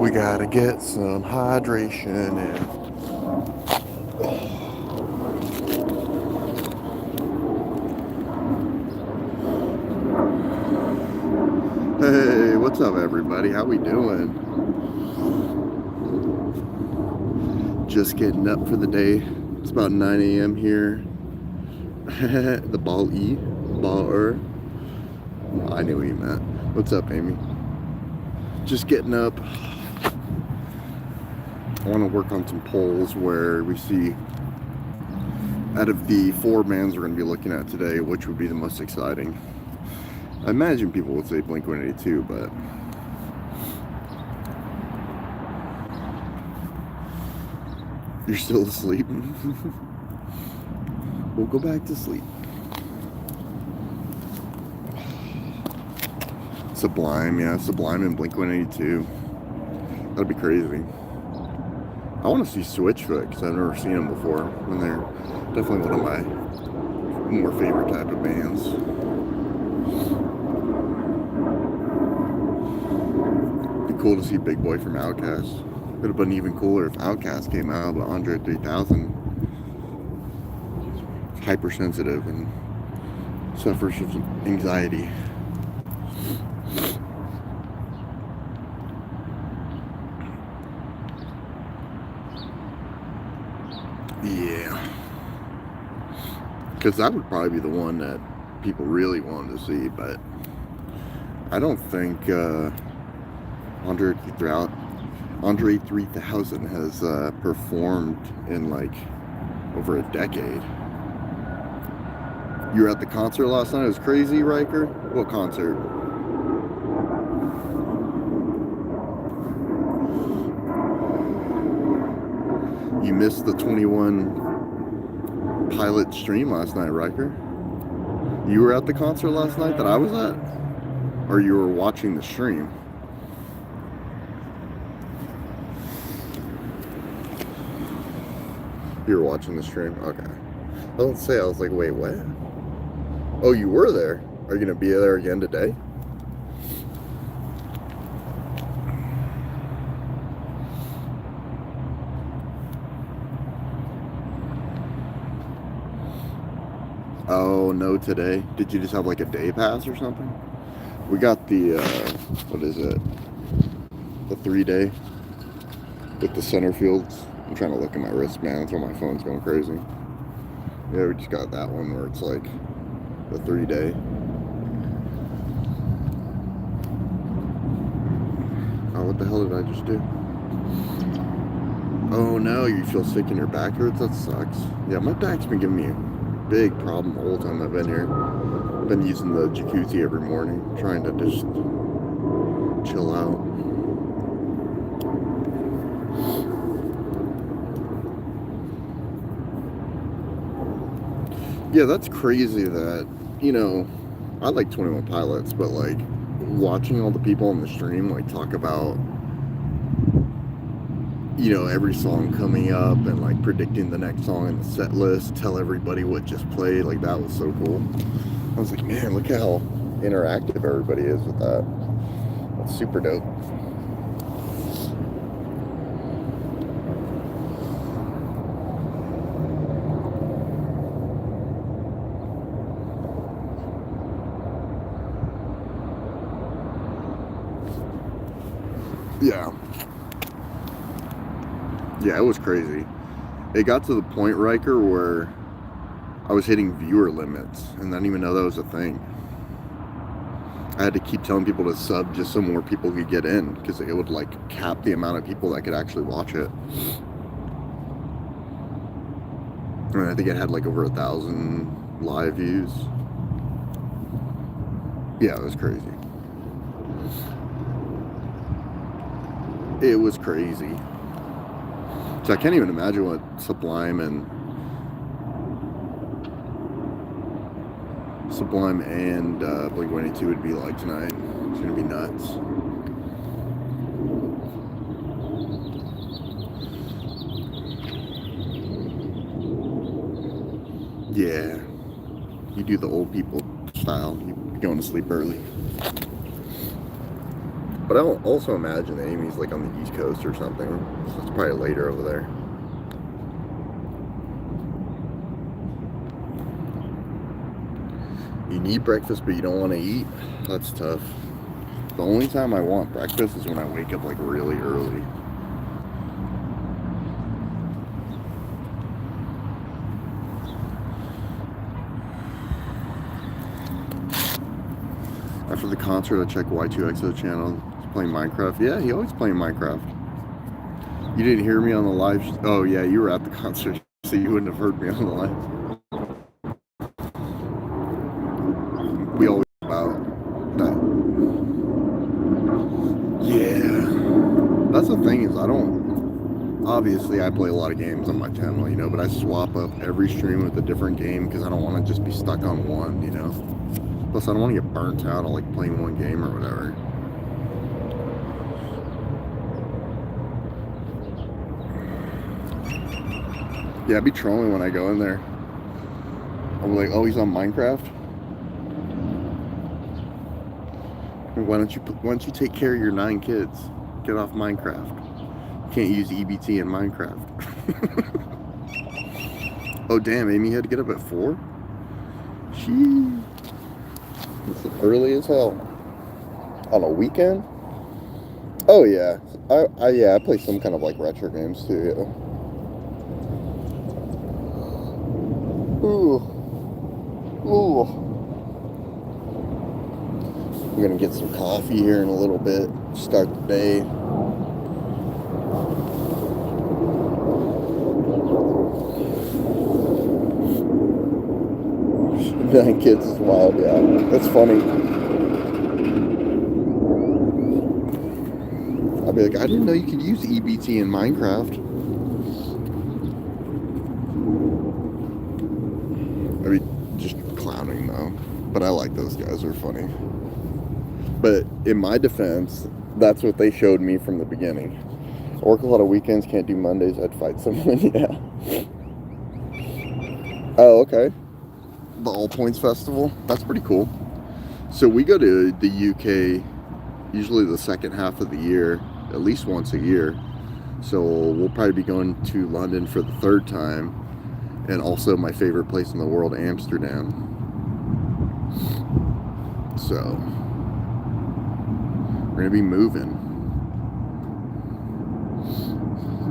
We gotta get some hydration in. Hey, what's up, everybody? How we doing? Just getting up for the day. It's about 9 a.m. here. The baller. I knew what you meant. What's up, Amy? Just getting up. I want to work on some polls where we see, out of the four bands we're going to be looking at today, which would be the most exciting. I imagine people would say Blink-182, but you're still asleep. We'll go back to sleep. Sublime, yeah, Sublime and Blink-182. That'd be crazy. I want to see Switchfoot because I've never seen them before, and they're definitely one of my more favorite type of bands. It'd be cool to see Big Boy from Outkast. Would have been even cooler if Outkast came out, but Andre 3000 is hypersensitive and suffers from anxiety. Yeah. Because that would probably be the one that people really wanted to see, but I don't think Andre 3000 has performed in like over a decade. You were at the concert last night? It was crazy, Riker? What concert? You missed the 21 Pilot stream last night, Riker. You were at the concert last night that I was at? Or you were watching the stream? You were watching the stream? Okay. I was say, I was like, wait, what? Oh, you were there? Are you going to be there again today? Oh, no, today? Did you just have like a day pass or something? We got the, what is it? The 3-day with the center fields. I'm trying to look at my wristband until my phone's going crazy. Yeah, we just got that one where it's like the 3-day. Oh, what the hell did I just do? Oh no, you feel sick and your back hurts? That sucks. Yeah, my back's been giving me a big problem the whole time I've been here. I've been using the jacuzzi every morning, trying to just chill out. Yeah, that's crazy that, you know, I like 21 Pilots, but like watching all the people on the stream like talk about, you know, every song coming up and like predicting the next song in the set list, tell everybody what just played, like that was so cool. I was like, man, look how interactive everybody is with that. That's super dope. Yeah. Yeah, it was crazy. It got to the point, Riker, where I was hitting viewer limits and I didn't even know that was a thing. I had to keep telling people to sub just so more people could get in because it would like cap the amount of people that could actually watch it. And I think it had like over 1,000 live views. Yeah, it was crazy. It was crazy. So I can't even imagine what Sublime and Blink-182 would be like tonight. It's gonna be nuts. Yeah, you do the old people style. You going to sleep early. But I also imagine that Amy's like on the East Coast or something. So it's probably later over there. You need breakfast, but you don't want to eat? That's tough. The only time I want breakfast is when I wake up like really early. After the concert, I checked Y2XO channel. He's playing Minecraft. Yeah, he always playing Minecraft. You didn't hear me on the live. Oh yeah, you were at the concert, so you wouldn't have heard me on the live. We always about that. Yeah, that's the thing is I don't. Obviously, I play a lot of games on my channel, you know, but I swap up every stream with a different game because I don't want to just be stuck on one, you know. Plus, I don't want to get burnt out on like playing one game or whatever. Yeah, I'd be trolling when I go in there. I'm like, oh, he's on Minecraft. Why don't you take care of your 9 kids? Get off Minecraft. You can't use EBT in Minecraft. Oh damn, Amy had to get up at 4? She. It's early as hell. On a weekend? Oh yeah. I play some kind of like retro games too, yeah. Ooh. Ooh. I'm gonna get some coffee here in a little bit. Start the day. Nine kids is wild, yeah. That's funny. I'll be like, I didn't know you could use EBT in Minecraft. I mean, just clowning though. But I like those guys, they're funny. But in my defense, that's what they showed me from the beginning. I work a lot of weekends, can't do Mondays, I'd fight someone, yeah. Oh, okay. The All Points Festival, that's pretty cool. So we go to the UK usually the second half of the year, at least once a year. So we'll probably be going to London for the 3rd time, and also my favorite place in the world, Amsterdam. So we're gonna be moving.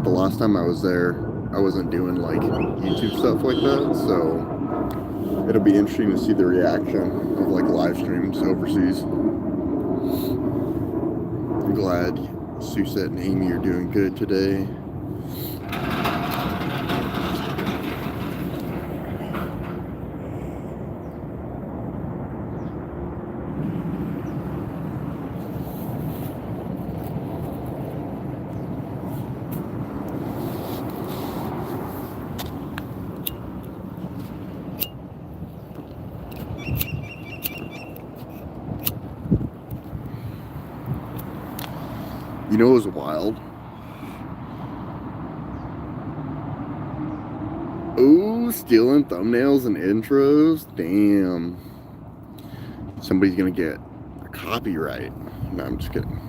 The last time I was there, I wasn't doing like YouTube stuff like that, so it'll be interesting to see the reaction of like live streams overseas. I'm glad Suzette and Amy are doing good today. You know what was wild? Oh, stealing thumbnails and intros? Damn. Somebody's gonna get a copyright. No, I'm just kidding.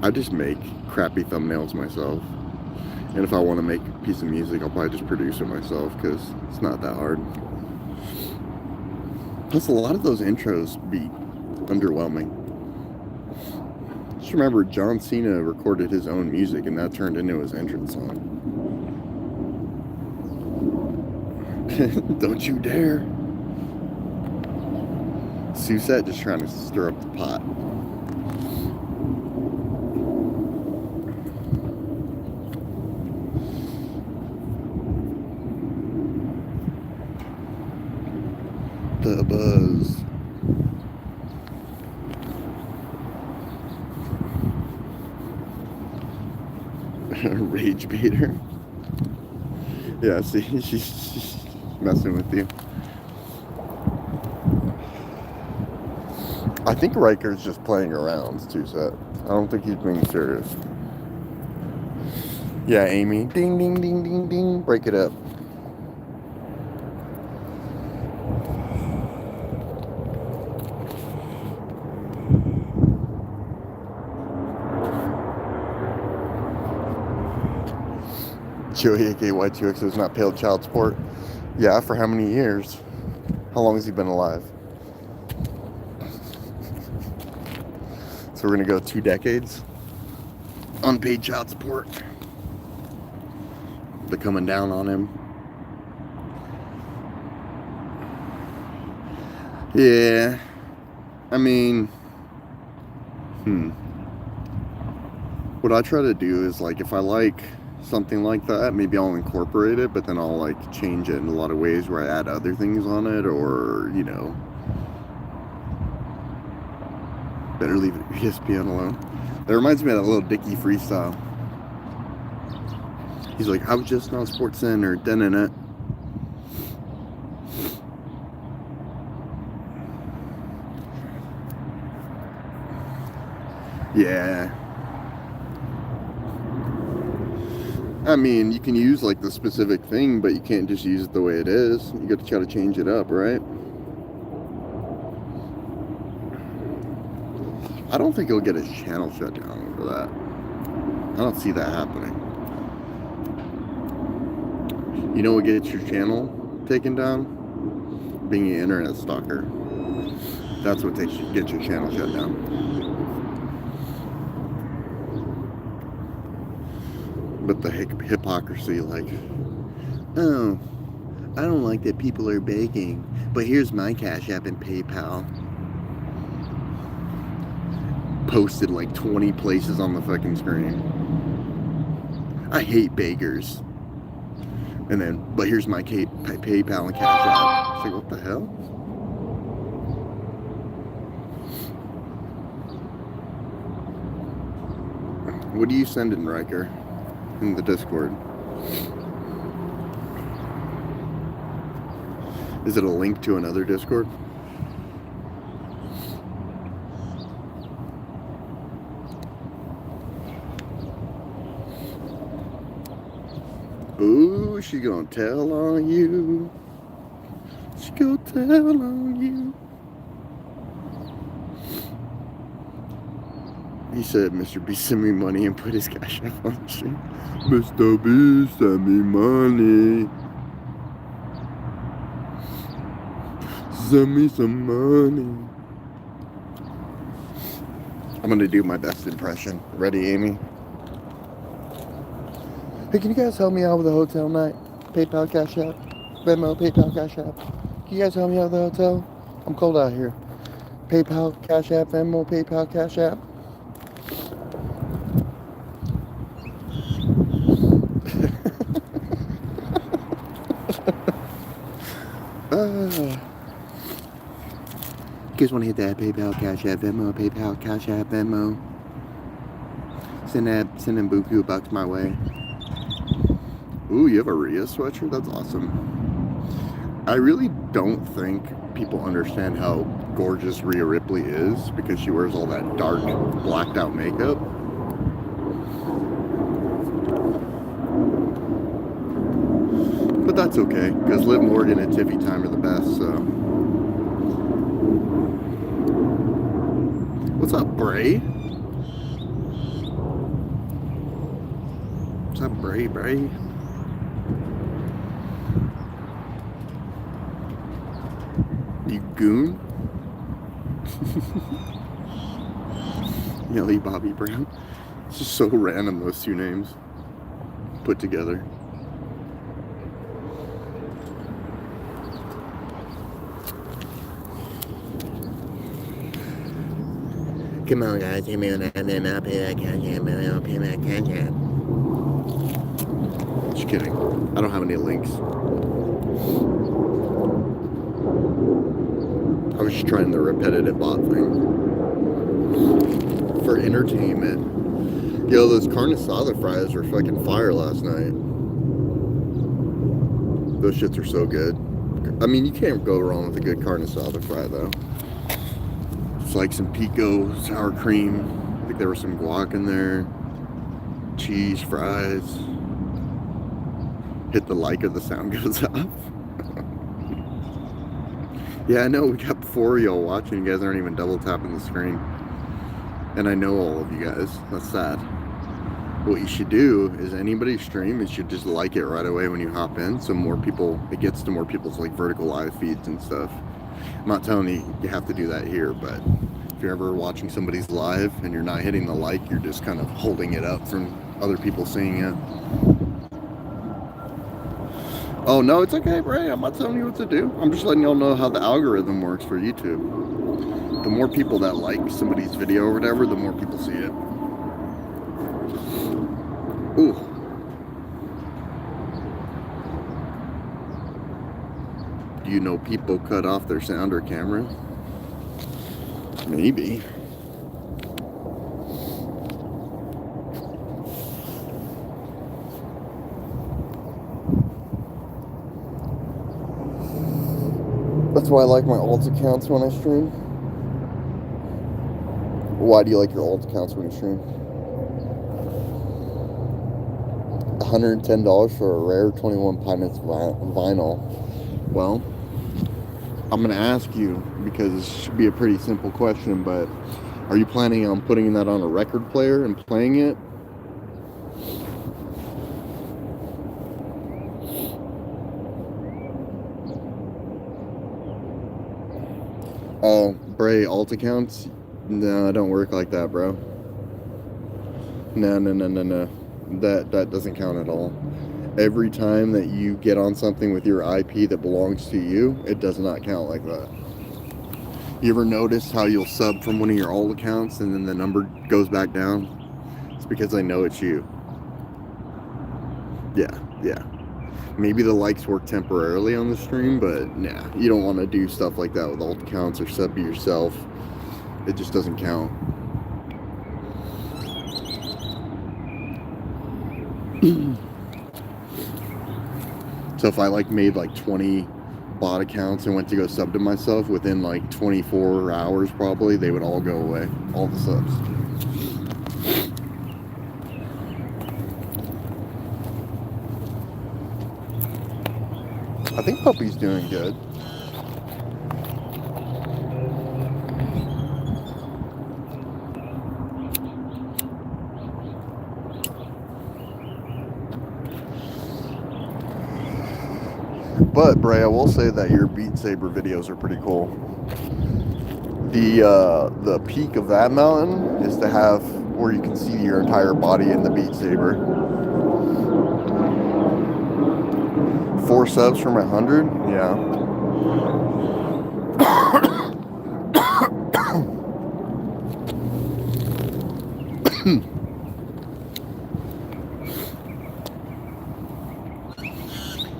I just make crappy thumbnails myself. And if I want to make a piece of music, I'll probably just produce it myself because it's not that hard. Plus, a lot of those intros be underwhelming. Just remember, John Cena recorded his own music, and that turned into his entrance song. Don't you dare. Suzette just trying to stir up the pot. The buzz. Rage baiter. Yeah, see, she's messing with you. I think Riker's just playing around, Suzette. I don't think he's being serious. Yeah, Amy. Ding, ding, ding, ding, ding. Break it up. Joey aka Y2X has not paid child support. Yeah, for how many years? How long has he been alive? So we're gonna go 2 decades. Unpaid child support. They're coming down on him. Yeah. I mean, what I try to do is, like, if I like something like that, maybe I'll incorporate it, but then I'll, like, change it in a lot of ways where I add other things on it, or, you know, better leave ESPN alone. That reminds me of that little Dickie freestyle. He's like, I was just on SportsCenter, dun-dun-dun. Yeah. I mean, you can use, like, the specific thing, but you can't just use it the way it is. You got to try to change it up, right? I don't think he'll get his channel shut down over that. I don't see that happening. You know what gets your channel taken down? Being an internet stalker. That's what gets your channel shut down. But the hypocrisy, like, oh, I don't like that people are begging, but here's my Cash App and PayPal. Posted like 20 places on the fucking screen. I hate beggars. And then, but here's my PayPal and Cash App. It's like, what the hell? What are you sending, Riker? In the Discord. Is it a link to another Discord? Ooh, she gonna tell on you. She gonna tell on you. He said, Mr. B, send me money, and put his Cash App on the stream. Mr. B, send me money. Send me some money. I'm gonna do my best impression. Ready, Amy? Hey, can you guys help me out with the hotel night? PayPal, Cash App, Venmo, PayPal, Cash App. Can you guys help me out with the hotel? I'm cold out here. PayPal, Cash App, Venmo, PayPal, Cash App. You guys want to hit that PayPal, Cash App, Venmo, PayPal, Cash App, Venmo? Send them buku bucks my way. Ooh, you have a Rhea sweatshirt? That's awesome. I really don't think people understand how gorgeous Rhea Ripley is because she wears all that dark, blacked out makeup. But that's okay, because Liv Morgan and Tiffy Time are the best, so. What's up, Bray? What's up, Bray? You goon? Nelly Bobby Brown. It's just so random, those two names put together. Come on, guys, give me an I'll pay that Cash App, I'll pay that Cash App. Just kidding. I don't have any links. I was just trying the repetitive bot thing. For entertainment. Yo, those carne asada fries were fucking fire last night. Those shits are so good. I mean, you can't go wrong with a good carne asada fry, though. It's like some pico, sour cream. I think there was some guac in there. Cheese, fries. Hit the like or the sound goes off. Yeah, I know, we got 4 of y'all watching. You guys aren't even double tapping the screen. And I know all of you guys. That's sad. what you should do is anybody stream, you should just like it right away when you hop in, so more people, it gets to more people's like vertical live feeds and stuff. I'm not telling you have to do that here, but if you're ever watching somebody's live and you're not hitting the like, you're just kind of holding it up from other people seeing it. Oh no, it's okay, Bray. I'm not telling you what to do. I'm just letting y'all know how the algorithm works for YouTube. The more people that like somebody's video or whatever, the more people see it. Ooh. Do you know people cut off their sound or camera? Maybe. That's why I like my alt accounts when I stream. Why do you like your alt accounts when you stream? $110 for a rare 21 Pilots vinyl. Well, I'm going to ask you, because this should be a pretty simple question, but are you planning on putting that on a record player and playing it? Bray, alt accounts? No, it don't work like that, bro. No. That doesn't count at all. Every time that you get on something with your IP that belongs to you, it does not count like that. You ever notice how you'll sub from one of your alt accounts and then the number goes back down? It's because I know it's you. Yeah. Maybe the likes work temporarily on the stream, but nah, you don't want to do stuff like that with alt accounts or sub to yourself. It just doesn't count. So if I made 20 bot accounts and went to go sub to myself, within 24 hours probably, they would all go away, all the subs. I think Puppy's doing good. But Bray, I will say that your Beat Saber videos are pretty cool. The peak of that mountain is to have where you can see your entire body in the Beat Saber. 4 subs from 100? Yeah.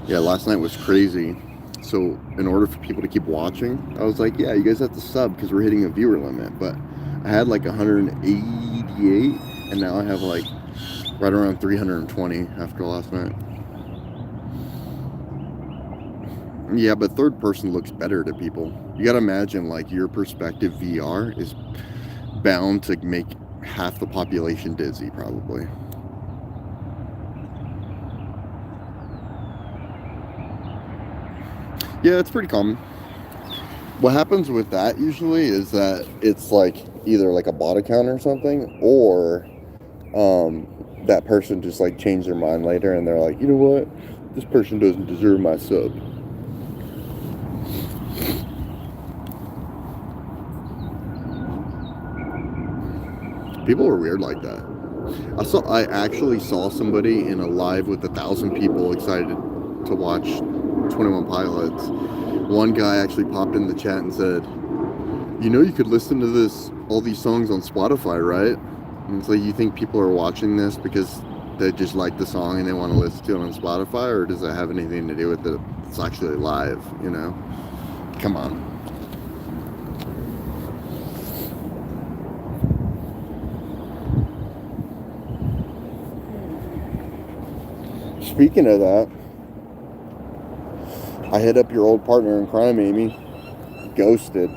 Yeah, last night was crazy. So in order for people to keep watching, I was like, yeah, you guys have to sub because we're hitting a viewer limit. But I had 188, and now I have right around 320 after last night. Yeah, but third person looks better to people. You gotta imagine your perspective VR is bound to make half the population dizzy, probably. Yeah, it's pretty common. What happens with that usually is that it's either a bot account or something, or that person just changed their mind later and they're like, you know what, this person doesn't deserve my sub. People are weird like that. I actually saw somebody in a live with 1,000 people excited to watch 21 Pilots. One guy actually popped in the chat and said, you know, you could listen to all these songs on Spotify, right? And it's you think people are watching this because they just like the song and they want to listen to it on Spotify, or does it have anything to do with it? It's actually live, you know? Come on. Speaking of that, I hit up your old partner in crime, Amy. Ghosted.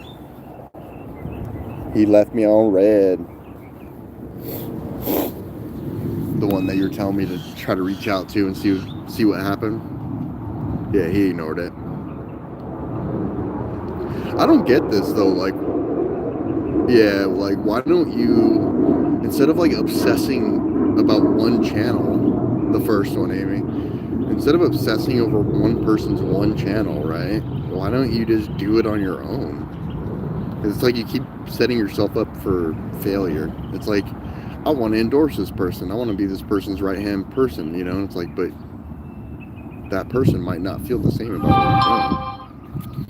He left me on red. The one that you're telling me to try to reach out to and see what happened. Yeah, he ignored it. I don't get this though. Why don't you, instead of obsessing about one channel, the first one, Amy, instead of obsessing over one person's one channel, right? Why don't you just do it on your own? It's like you keep setting yourself up for failure. It's like, I want to endorse this person. I want to be this person's right-hand person, you know? And it's like, but that person might not feel the same about what you're doing.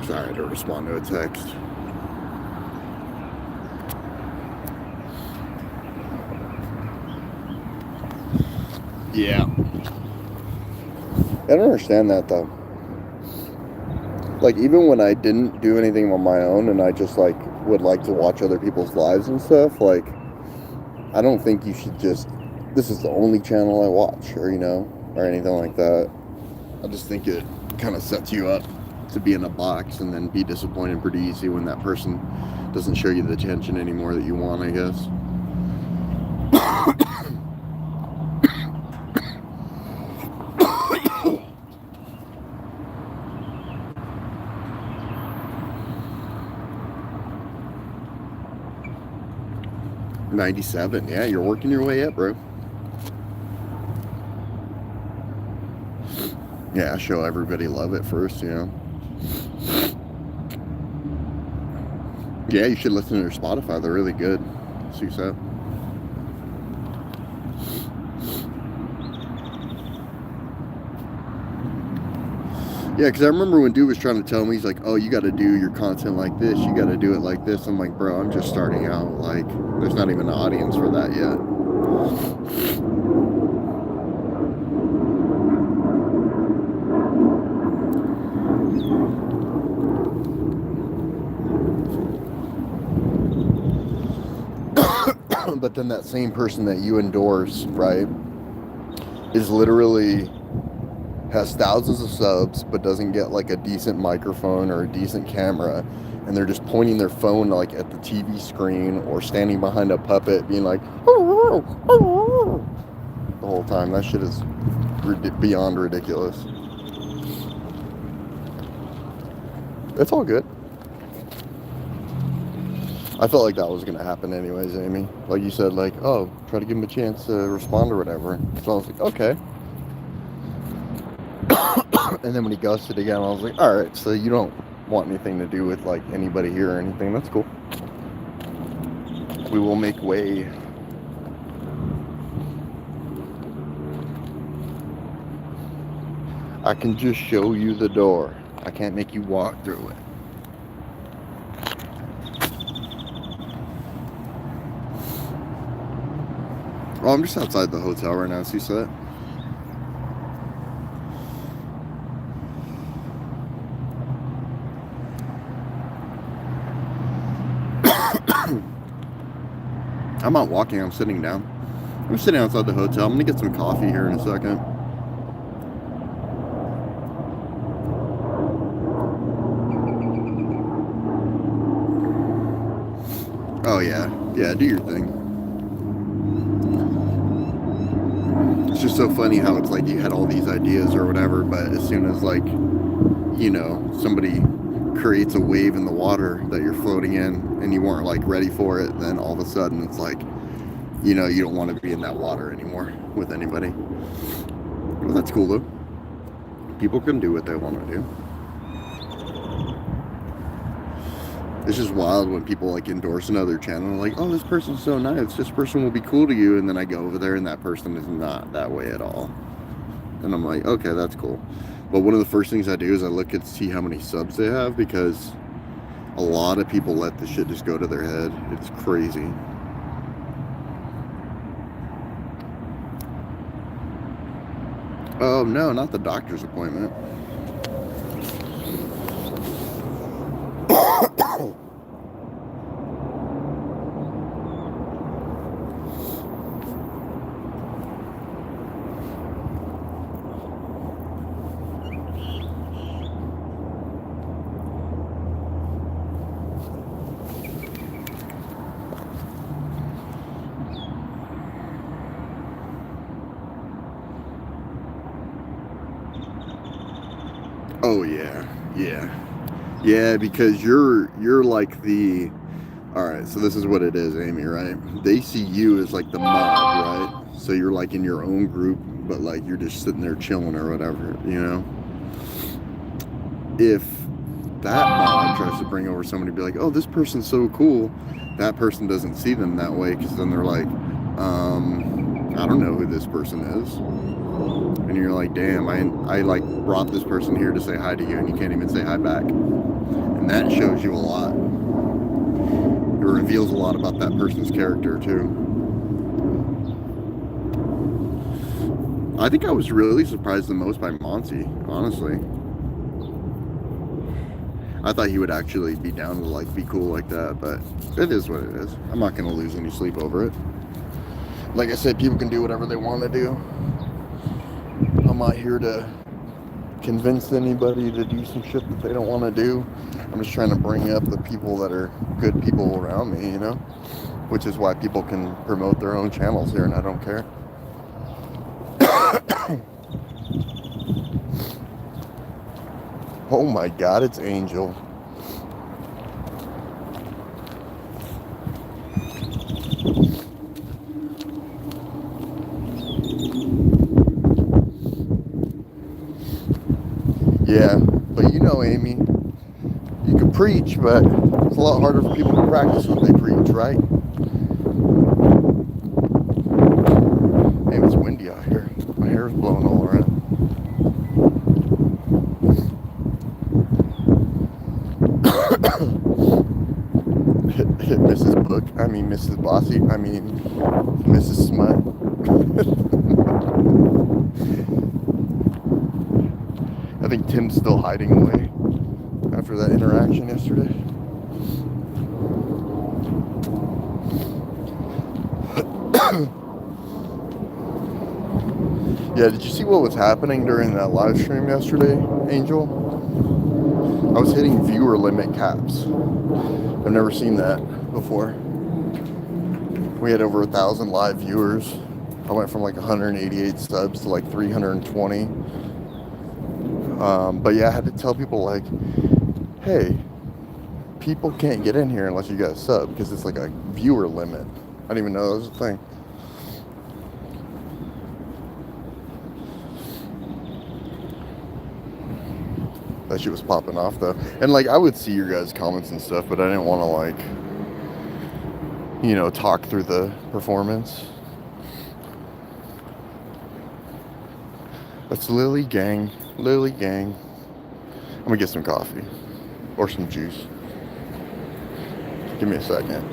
Sorry, I had to respond to a text. Yeah. I don't understand that though. Like, even when I didn't do anything on my own and I just like would like to watch other people's lives and stuff, like, I don't think you should just, this is the only channel I watch, or, you know, or anything like that. I just think it kind of sets you up to be in a box and then be disappointed pretty easy when that person doesn't show you the attention anymore that you want, I guess. $97. Yeah, you're working your way up, bro. Yeah, show everybody love it first, you know. Yeah, you should listen to their Spotify. They're really good. Susa. Yeah, because I remember when dude was trying to tell me, he's like, oh, you got to do your content like this. You got to do it like this. I'm like, bro, I'm just starting out. Like, there's not even an audience for that yet. But then that same person that you endorse, right, is literally has thousands of subs but doesn't get like a decent microphone or a decent camera, and they're just pointing their phone like at the TV screen or standing behind a puppet being like the whole time. That shit is beyond ridiculous. It's all good. I felt like that was going to happen anyways, Amy. Like you said, like, oh, try to give him a chance to respond or whatever. So I was like, okay. And then when he ghosted again, I was like, all right, so you don't want anything to do with like anybody here or anything. That's cool. We will make way. I can just show you the door. I can't make you walk through it. Oh, I'm just outside the hotel right now, so you said. I'm not walking, I'm sitting down. I'm sitting outside the hotel. I'm gonna get some coffee here in a second. Oh yeah, do your thing. It's just so funny how it's like you had all these ideas or whatever, but as soon as like, you know, somebody creates a wave in the water that you're floating in and you weren't like ready for it, then all of a sudden it's like, you know, you don't want to be in that water anymore with anybody. Well, that's cool though. People can do what they want to do. It's just wild when people like endorse another channel, like, oh, this person's so nice, this person will be cool to you, and then I go over there and that person is not that way at all. And I'm like, okay, that's cool. But one of the first things I do is I look and see how many subs they have, because a lot of people let this shit just go to their head. It's crazy. Oh no, not the doctor's appointment. Oh yeah, yeah, yeah. Because you're like the. All right, so this is what it is, Amy. Right? They see you as like the mob, right? So you're like in your own group, but like you're just sitting there chilling or whatever, you know. If that mob tries to bring over somebody, be like, "Oh, this person's so cool," that person doesn't see them that way because then they're like, "I don't know who this person is." And you're like, damn, I like brought this person here to say hi to you, and you can't even say hi back. And that shows you a lot. It reveals a lot about that person's character too. I think I was really surprised the most by Monty, honestly. I thought he would actually be down to like be cool like that, but it is what it is. I'm not gonna lose any sleep over it. Like I said, people can do whatever they want to do. I'm not here to convince anybody to do some shit that they don't want to do. I'm just trying to bring up the people that are good people around me, you know? Which is why people can promote their own channels here, and I don't care. Oh my god, it's Angel. Yeah, but you know, Amy, you can preach, but it's a lot harder for people to practice what they preach, right? Hey, it's windy out here. My hair's blowing all around. Mrs. Book, I mean Mrs. Bossy, I mean Mrs. Smut. I think Tim's still hiding away after that interaction yesterday. Yeah, did you see what was happening during that live stream yesterday, Angel? I was hitting viewer limit caps. I've never seen that before. We had over 1,000 live viewers. I went from like 188 subs to like 320. But yeah, I had to tell people like, hey, people can't get in here unless you got a sub because it's like a viewer limit. I didn't even know that was a thing. That shit was popping off though. And like I would see your guys' comments and stuff, but I didn't want to like, you know, talk through the performance. That's Lily Gang. Lily Gang. I'm gonna get some coffee. Or some juice. Give me a second.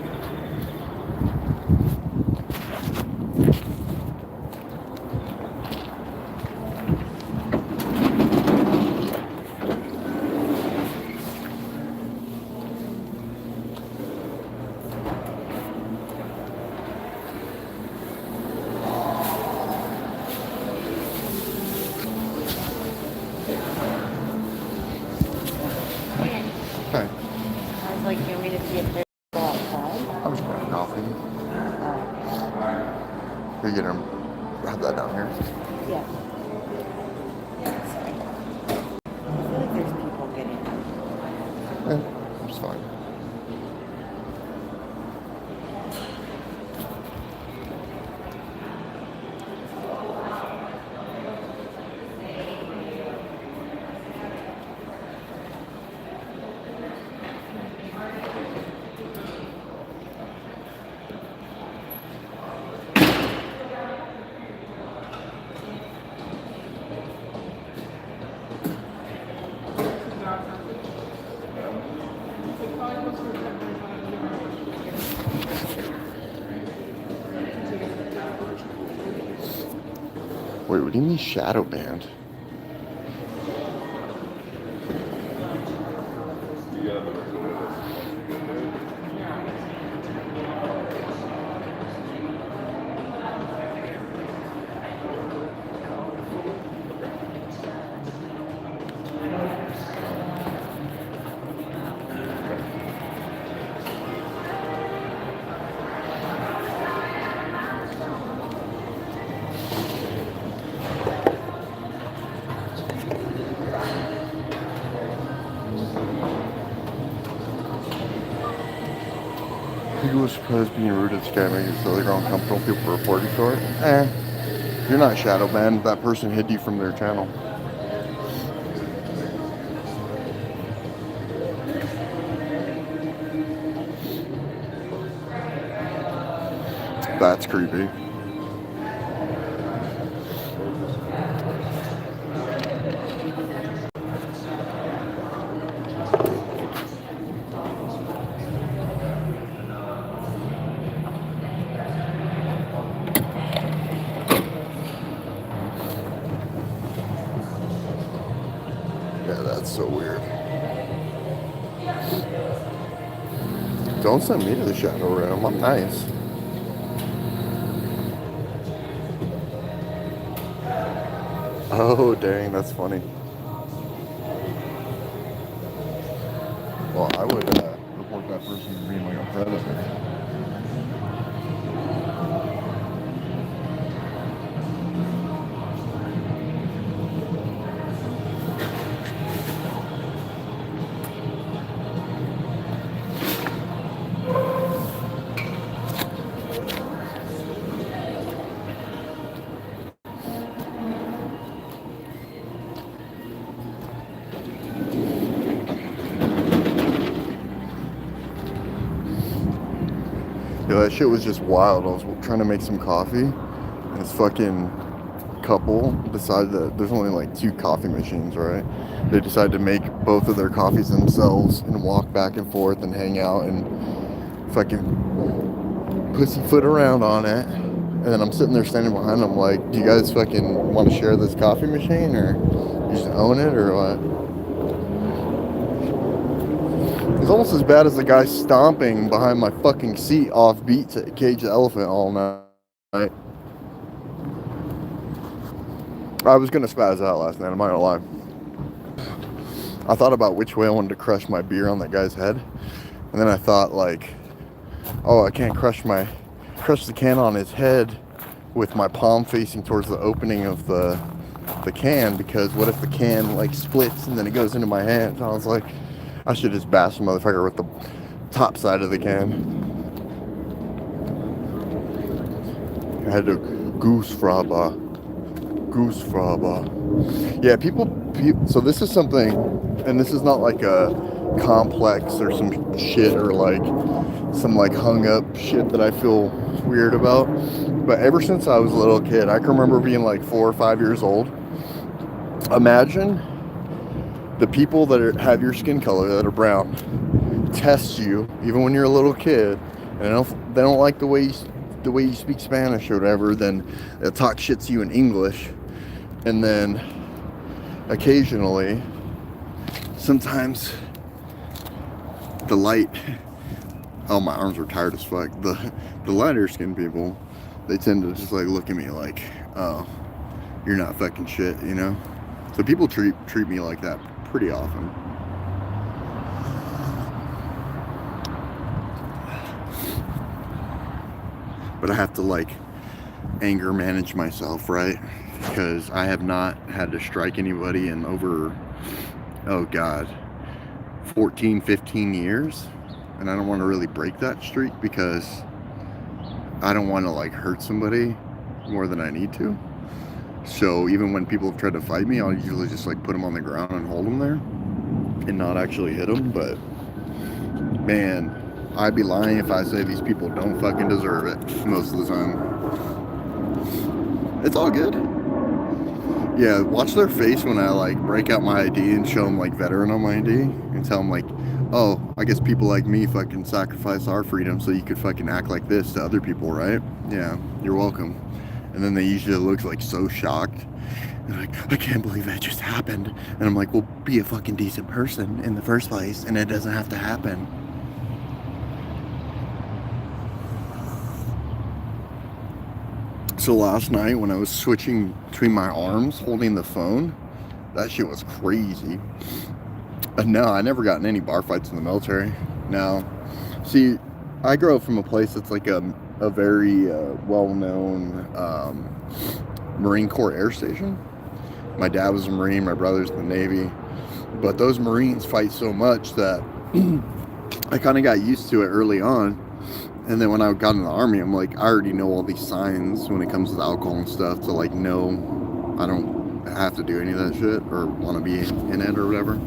Okay. I was like, you want me to see if there's people outside? I'm just grabbing coffee. Here, get him. Have that down here. Yeah. Yeah, sorry. I feel like there's people getting in. Yeah, it's fine. Wait, what do you mean shadow banned? People are supposed being rude at scammers so they grow uncomfortable. People reporting for it. You're not shadow banned. That person hid you from their channel. That's creepy. Yeah, that's so weird. Don't send me to the shadow realm. I'm nice. Oh, dang, that's funny. Well, I would report that person as being like a predator. Yeah, that shit was just wild. I was trying to make some coffee, and this fucking couple decided that there's only like 2 coffee machines, right? They decided to make both of their coffees themselves and walk back and forth and hang out and fucking pussyfoot around on it. And then I'm sitting there standing behind them like, do you guys fucking want to share this coffee machine, or you just own it, or what? It's almost as bad as the guy stomping behind my fucking seat off beat to Cage the Elephant all night. I was gonna spaz out last night, I'm not gonna lie. I thought about which way I wanted to crush my beer on that guy's head. And then I thought like, oh, I can't crush the can on his head with my palm facing towards the opening of the can, because what if the can like splits and then it goes into my hand? I was like, I should just bash the motherfucker with the top side of the can. I had to goose fraba. Yeah, people, so this is something, and this is not like a complex or some shit or like some like hung up shit that I feel weird about. But ever since I was a little kid, I can remember being like 4 or 5 years old. Imagine the people that have your skin color that are brown test you even when you're a little kid, and they don't like the way you speak Spanish or whatever, then they'll talk shit to you in English. And then occasionally, sometimes the light, oh, my arms are tired as fuck. The lighter skinned people, they tend to just like look at me like, oh, you're not fucking shit, you know? So people treat me like that pretty often. But I have to like anger manage myself, right? Because I have not had to strike anybody in over, oh God, 14, 15 years. And I don't want to really break that streak because I don't want to like hurt somebody more than I need to. So even when people have tried to fight me, I'll usually just like put them on the ground and hold them there and not actually hit them. But man, I'd be lying if I say these people don't fucking deserve it most of the time. It's all good. Yeah, watch their face when I like break out my ID and show them like veteran on my ID and tell them like, oh, I guess people like me fucking sacrifice our freedom so you could fucking act like this to other people, right? Yeah, you're welcome. And then they usually look like so shocked. They're like, I can't believe that just happened. And I'm like, well, be a fucking decent person in the first place and it doesn't have to happen. So last night when I was switching between my arms holding the phone, that shit was crazy. No, I never got in any bar fights in the military. No. See, I grew up from a place that's like a very well-known Marine Corps air station. My dad was a Marine, my brother's in the Navy. But those Marines fight so much that I kind of got used to it early on. And then when I got in the Army, I'm like, I already know all these signs when it comes to alcohol and stuff to like know I don't have to do any of that shit or want to be in it or whatever.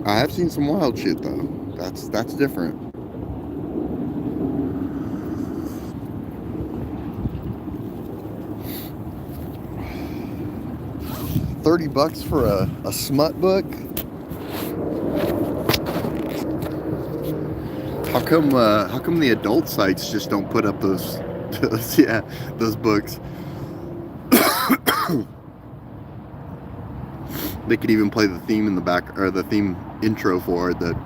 I have seen some wild shit though. That's different. $30 for a smut book. How come the adult sites just don't put up those books? They could even play the theme in the back, or the theme intro for the.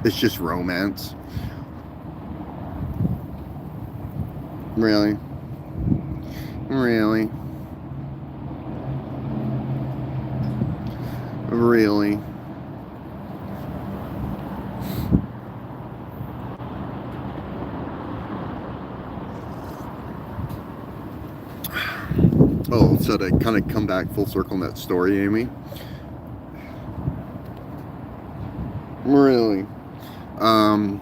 It's just romance. Really? Really? Really? Oh, so to kind of come back full circle in that story, Amy. Really? To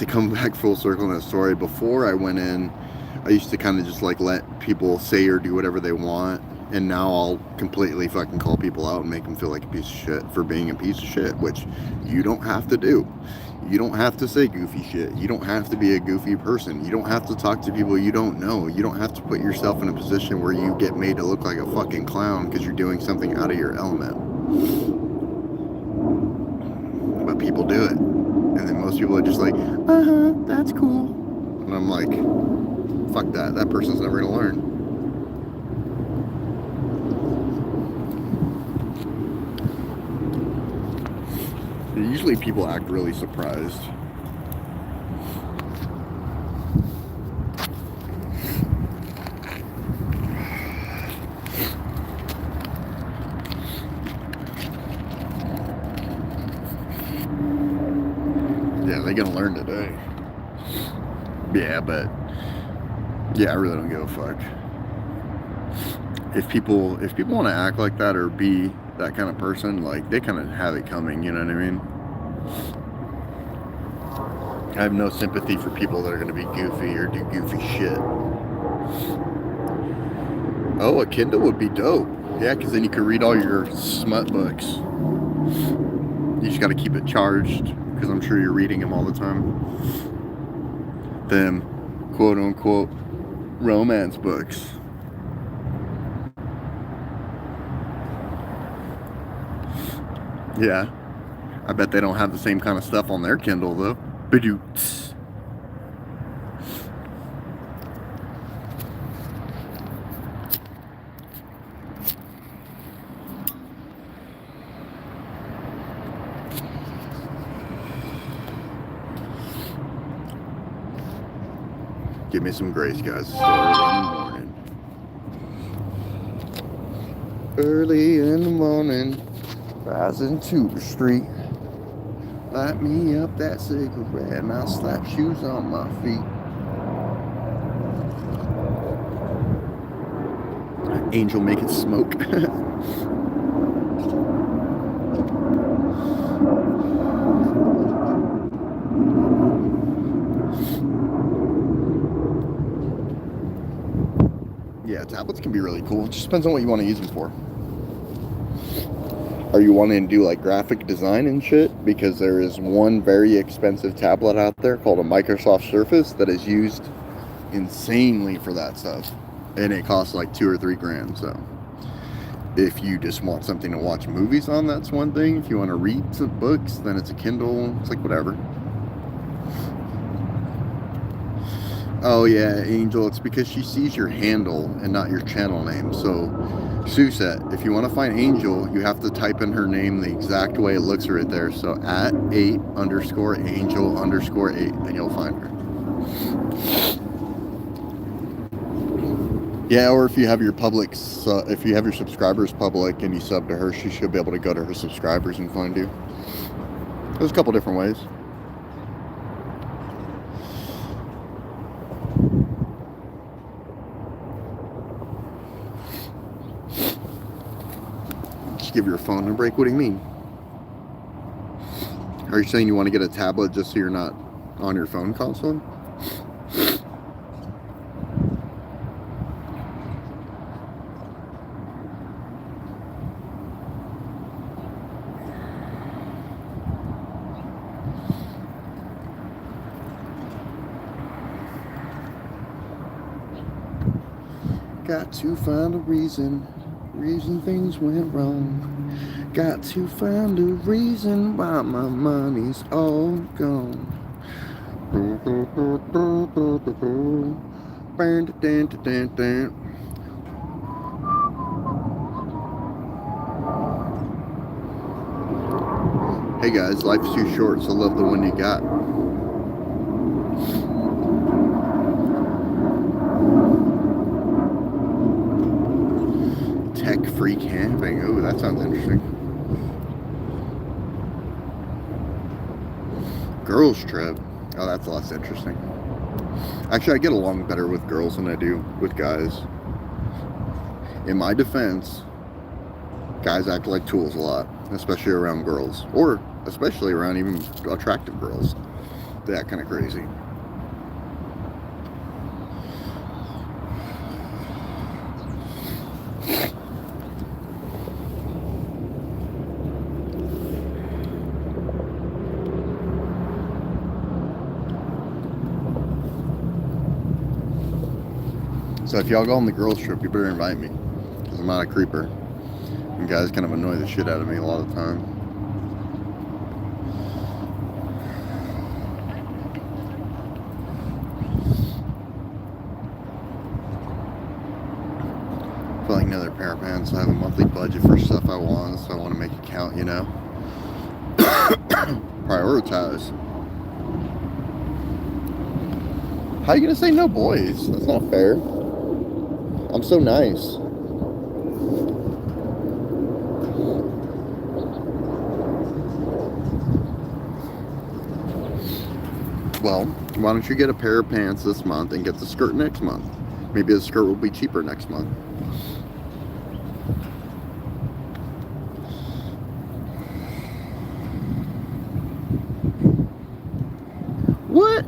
come back full circle in that story, before I went in, I used to kind of just like let people say or do whatever they want, and now I'll completely fucking call people out and make them feel like a piece of shit for being a piece of shit, which you don't have to do. You don't have to say goofy shit. You don't have to be a goofy person. You don't have to talk to people you don't know. You don't have to put yourself in a position where you get made to look like a fucking clown because you're doing something out of your element. But people do it. And then most people are just like, that's cool. And I'm like, fuck that. That person's never gonna learn. Usually people act really surprised. Yeah, they're gonna learn today. Yeah, but yeah, I really don't give a fuck. If people want to act like that or be that kind of person, like, they kind of have it coming, you know what I mean? I have no sympathy for people that are going to be goofy or do goofy shit. Oh, a Kindle would be dope. Yeah, because then you could read all your smut books. You just got to keep it charged, because I'm sure you're reading them all the time. Them quote-unquote romance books. Yeah. I bet they don't have the same kind of stuff on their Kindle, though. Badoots. Give me some grace, guys. It's early in the morning. Rising to the street. Light me up that cigarette and I'll slap shoes on my feet. Angel making smoke. Yeah, tablets can be really cool. It just depends on what you want to use them for. Are you wanting to do like graphic design and shit? Because there is one very expensive tablet out there called a Microsoft Surface that is used insanely for that stuff. And it costs like $2 or $3 grand. So if you just want something to watch movies on, that's one thing. If you want to read some books, then it's a Kindle. It's like whatever. Oh yeah, Angel, it's because she sees your handle and not your channel name. So Suset, if you want to find Angel, you have to type in her name the exact way it looks right there. So at 8_angel_8, and you'll find her. Yeah, or if you have your public, if you have your subscribers public and you sub to her, she should be able to go to her subscribers and find you. There's a couple different ways. Just give your phone a break? What do you mean? Are you saying you want to get a tablet just so you're not on your phone constantly? Got to find a reason things went wrong. Got to find a reason why my money's all gone. Hey guys, life's too short, so love the one you got. Tech-free camping. Ooh, that sounds interesting. Girls trip. Oh, that's less interesting. Actually, I get along better with girls than I do with guys. In my defense, guys act like tools a lot, especially around girls, or especially around even attractive girls. They act kind of crazy. So if y'all go on the girls trip, you better invite me, because I'm not a creeper. And guys kind of annoy the shit out of me a lot of the time. I feel like another pair of pants. I have a monthly budget for stuff I want, so I want to make it count, you know? Prioritize. How are you gonna say no boys? That's not fair. I'm so nice. Well, why don't you get a pair of pants this month and get the skirt next month? Maybe the skirt will be cheaper next month. What?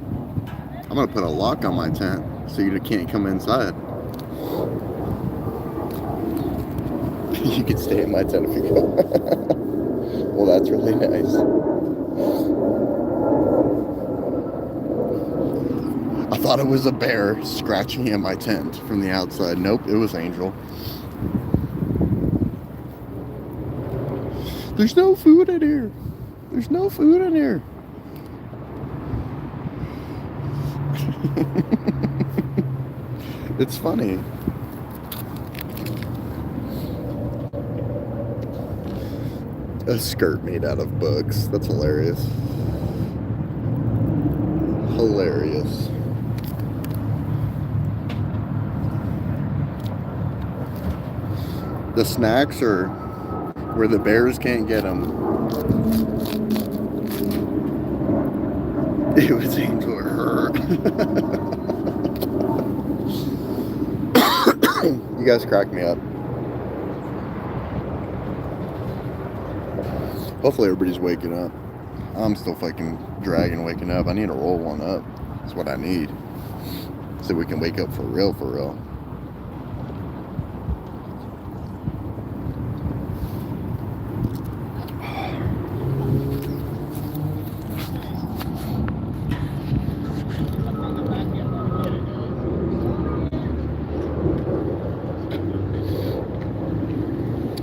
I'm gonna put a lock on my tent so you can't come inside. You can stay in my tent if you go. Well, that's really nice. I thought it was a bear scratching at my tent from the outside. Nope, it was Angel. There's no food in here. There's no food in here. It's funny. A skirt made out of books. That's hilarious. Hilarious. The snacks are where the bears can't get them. It was Angel or her. You guys crack me up. Hopefully everybody's waking up. I'm still fucking dragging waking up. I need to roll one up. That's what I need. So we can wake up for real, for real.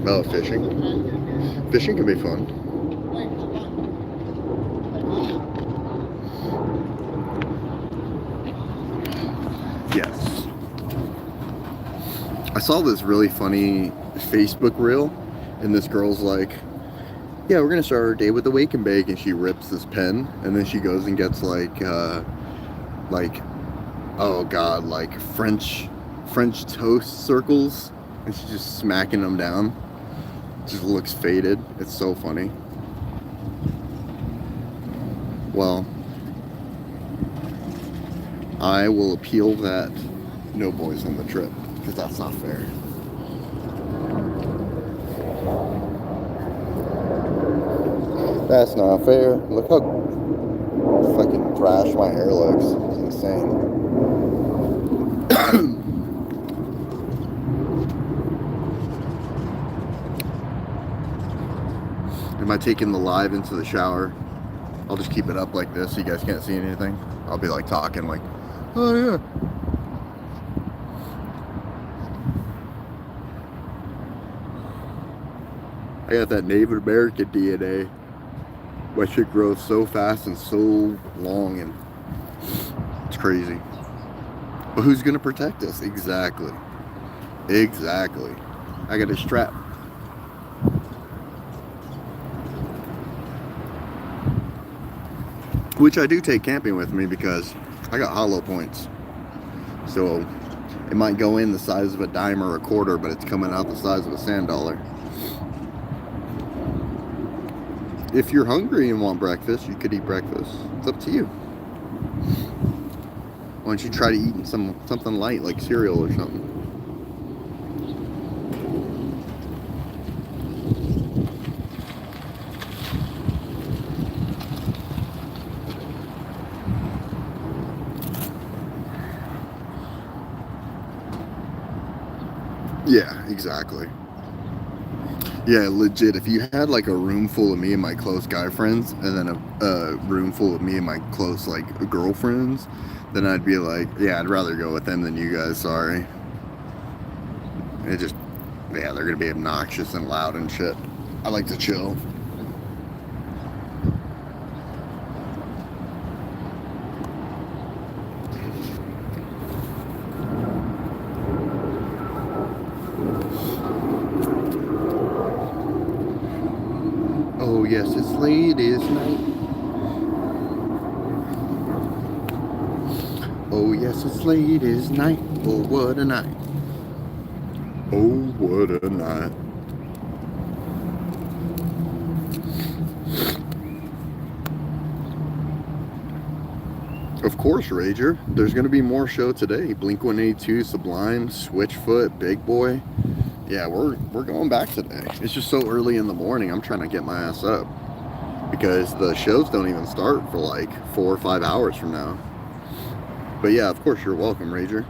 Oh, fishing. Fishing can be fun. Yes. I saw this really funny Facebook reel, and this girl's like, yeah, we're gonna start our day with a wake and bake, and she rips this pen, and then she goes and gets like oh god, like French toast circles, and she's just smacking them down. Just looks faded. It's so funny. Well, I will appeal that no boys on the trip, because that's not fair. That's not fair. Look how fucking trash my hair looks. It's insane. Am I taking the live into the shower? I'll just keep it up like this so you guys can't see anything. I'll be like talking like, oh yeah. I got that Native American DNA. My shit grows so fast and so long, and it's crazy. But who's gonna protect us? Exactly. Exactly. I got a strap. Which I do take camping with me because I got hollow points. So it might go in the size of a dime or a quarter, but it's coming out the size of a sand dollar. If you're hungry and want breakfast, you could eat breakfast. It's up to you. Why don't you try to eat something light like cereal or something? Yeah, exactly. Yeah, legit. If you had like a room full of me and my close guy friends, and then a room full of me and my close like girlfriends, then I'd be like, yeah, I'd rather go with them than you guys. Sorry. It just, yeah, they're gonna be obnoxious and loud and shit. I like to chill. Oh yes, it's ladies' night. Oh yes, it's ladies' night. Oh what a night. Oh what a night. Of course, Rager. There's gonna be more show today. Blink-182, Sublime, Switchfoot, Big Boy. Yeah, we're going back today. It's just so early in the morning. I'm trying to get my ass up because the shows don't even start for like 4 or 5 hours from now. But yeah, of course, you're welcome, Rager.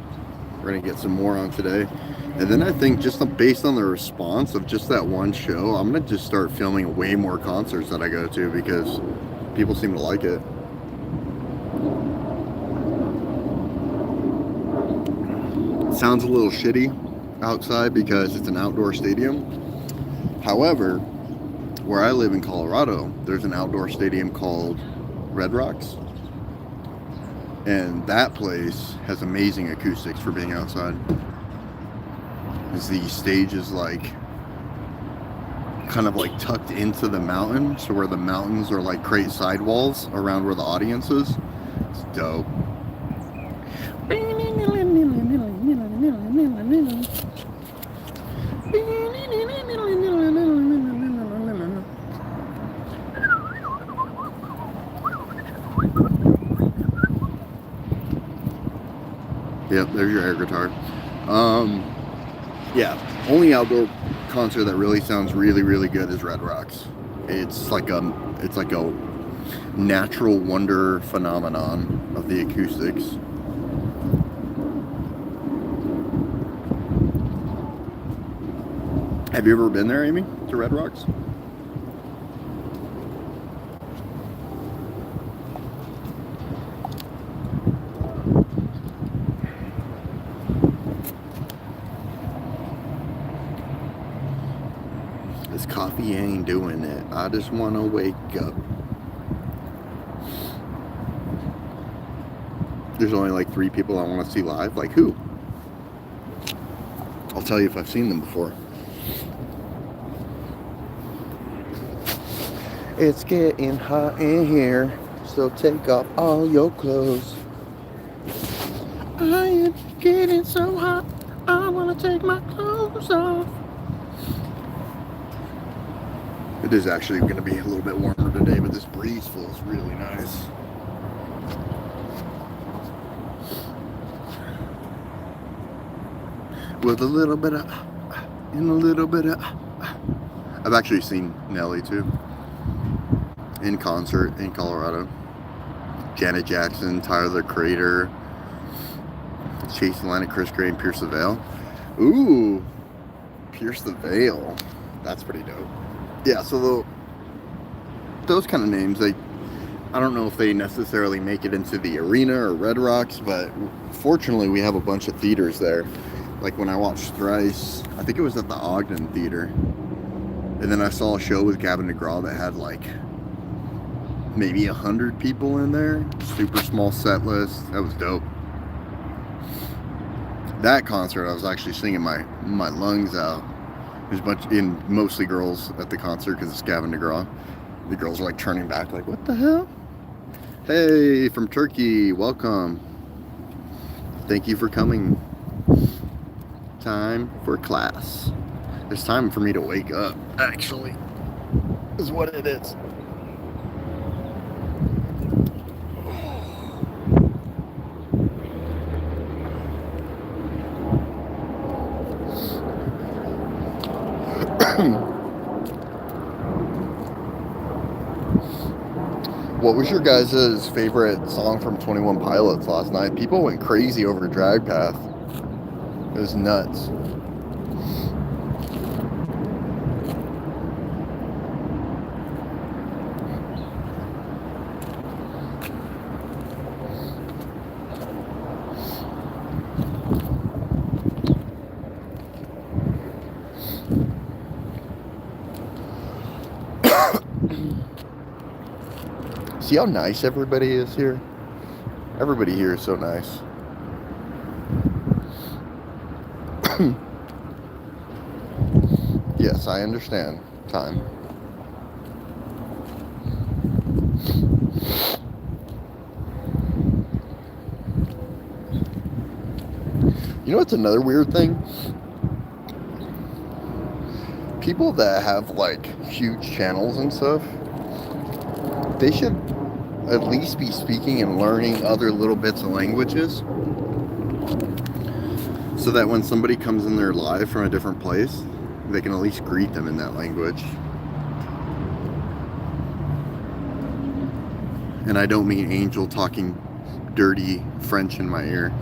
We're gonna get some more on today, and then I think just based on the response of just that one show, I'm gonna just start filming way more concerts that I go to because people seem to like it. Sounds a little shitty outside because it's an outdoor stadium. However, where I live in Colorado, there's an outdoor stadium called Red Rocks. And that place has amazing acoustics for being outside. As the stage is like kind of like tucked into the mountain, so where the mountains are like create sidewalls around where the audience is. It's dope. Yep, there's your air guitar. Yeah, only outdoor concert that really sounds really, really good is Red Rocks. It's like a natural wonder phenomenon of the acoustics. Have you ever been there, Amy, to Red Rocks? This coffee ain't doing it. I just want to wake up. There's only like 3 people I want to see live. Like who? I'll tell you if I've seen them before. It's getting hot in here, so take off all your clothes. I am getting so hot, I want to take my clothes off. It is actually going to be a little bit warmer today, but this breeze feels really nice. With a little bit of, and a little bit of. I've actually seen Nelly too. in concert in Colorado. Janet Jackson, Tyler the Creator, Chase Atlantic, Chris Gray, and Pierce the Veil. Ooh, Pierce the Veil. That's pretty dope. Yeah, so those kind of names, I don't know if they necessarily make it into the arena or Red Rocks, but fortunately we have a bunch of theaters there. Like when I watched Thrice, I think it was at the Ogden Theater. And then I saw a show with Gavin DeGraw that had like maybe 100 people in there. Super small set list. That was dope. That concert, I was actually singing my lungs out. There's mostly girls at the concert because it's Gavin DeGraw. The girls are like turning back like, what the hell? Hey, from Turkey, welcome. Thank you for coming. Time for class. It's time for me to wake up, actually, is what it is. What was your guys' favorite song from 21 Pilots last night? People went crazy over Drag Path. It was nuts. See how nice everybody is here? Everybody here is so nice. Yes, I understand. Time. You know what's another weird thing? People that have like huge channels and stuff, they should at least be speaking and learning other little bits of languages, so that when somebody comes in their live from a different place, they can at least greet them in that language. And I don't mean Angel talking dirty French in my ear.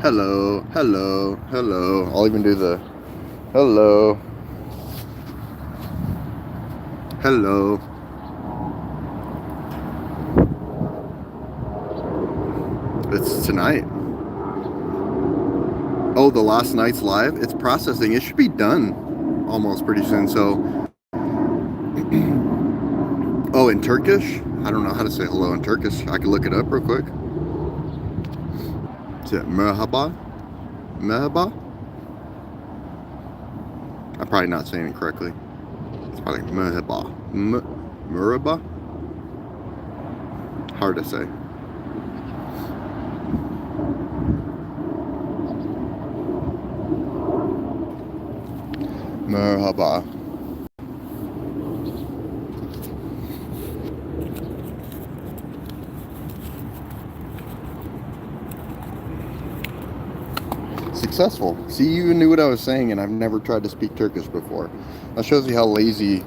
Hello, hello, hello. I'll even do the hello. Hello. It's tonight. Oh, the last night's live? It's processing. It should be done almost pretty soon. So, oh, in Turkish? I don't know how to say hello in Turkish. I can look it up real quick. Is it merhaba? Merhaba? I'm probably not saying it correctly. It's probably merhaba. Merhaba? Hard to say. Merhaba. Successful. See, you even knew what I was saying, and I've never tried to speak Turkish before. That shows you how lazy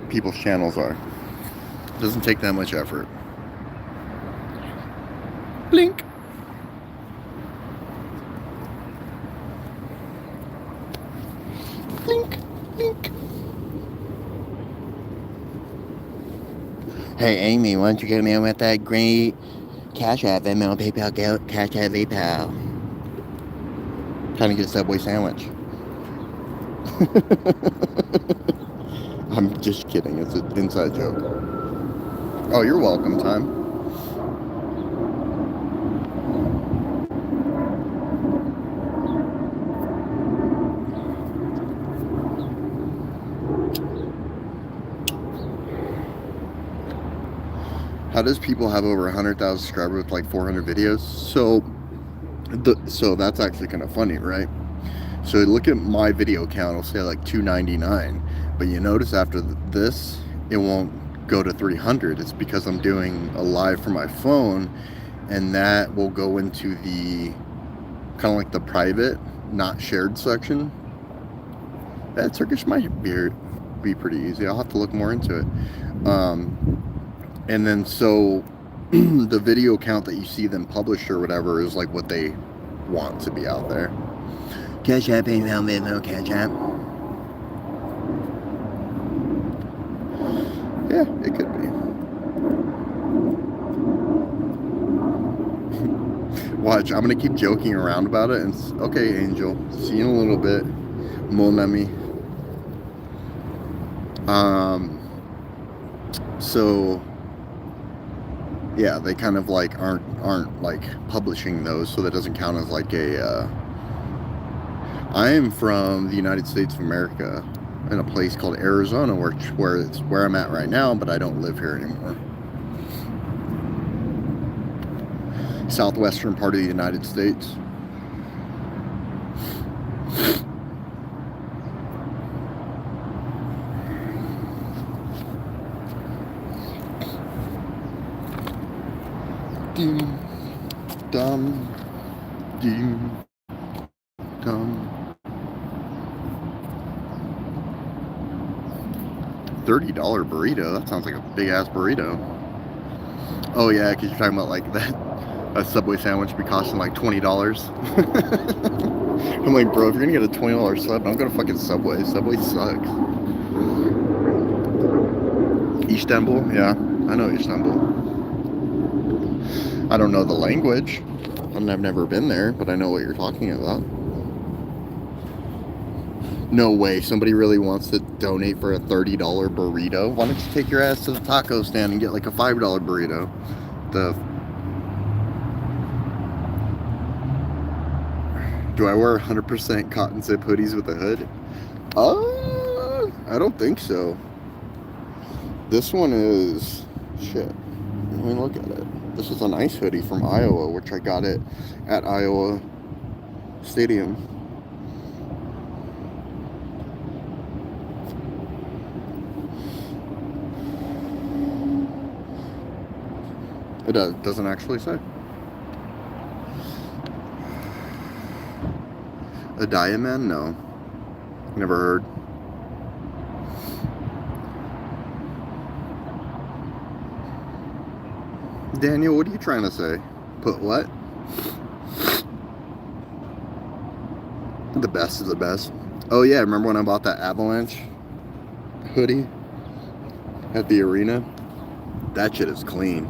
people's channels are. It doesn't take that much effort. Blink. Blink, blink. Hey, Amy, why don't you get me with that great Cash App, Venmo, PayPal, Cash App, PayPal. Trying to get a Subway sandwich. I'm just kidding. It's an inside joke. Oh, you're welcome, Time. How does people have over 100,000 subscribers with like 400 videos? So that's actually kind of funny, right? So look at my video count, it'll say like 299, but you notice after this, it won't go to 300. It's because I'm doing a live from my phone, and that will go into the kind of like the private, not shared section. That Turkish might be pretty easy. I'll have to look more into it. And then so the video count that you see them published or whatever is like what they want to be out there. Cash app ain't found it, no cash app. Yeah, it could be. Watch, I'm gonna keep joking around about it and okay, Angel, see you in a little bit. Mon ami. So yeah, they kind of like aren't like publishing those, so that doesn't count as like a I am from the United States of America in a place called Arizona where it's where I'm at right now, but I don't live here anymore. Southwestern part of the United States. Dim, dum, dim, dum. $30 burrito? That sounds like a big ass burrito. Oh yeah, because you're talking about like that a Subway sandwich be costing like $20. I'm like, bro, if you're gonna get a $20 sub, don't go to fucking Subway. Subway sucks. Istanbul? Yeah, I know Istanbul. I don't know the language, and I've never been there, but I know what you're talking about. No way, somebody really wants to donate for a $30 burrito? Why don't you take your ass to the taco stand and get like a $5 burrito? Do I wear 100% cotton zip hoodies with a hood? I don't think so. This one is, shit, let me look at it. This is a nice hoodie from Iowa, which I got it at Iowa Stadium. It doesn't actually say. A Diamond? No. Never heard. Daniel, what are you trying to say? Put what? The best is the best. Oh yeah, remember when I bought that Avalanche hoodie at the arena? That shit is clean.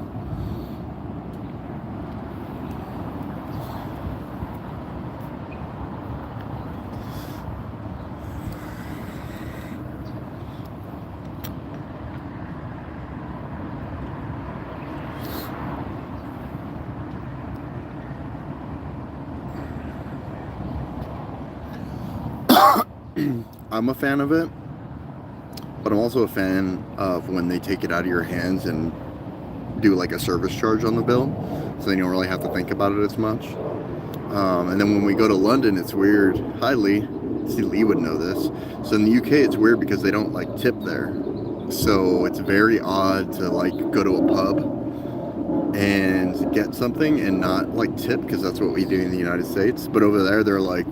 I'm a fan of it, but I'm also a fan of when they take it out of your hands and do like a service charge on the bill, so then you don't really have to think about it as much. And then when we go to London, it's weird. Hi, Lee. See, Lee would know this. So in the UK, it's weird because they don't like tip there. So it's very odd to like go to a pub and get something and not like tip, because that's what we do in the United States. But over there, they're like,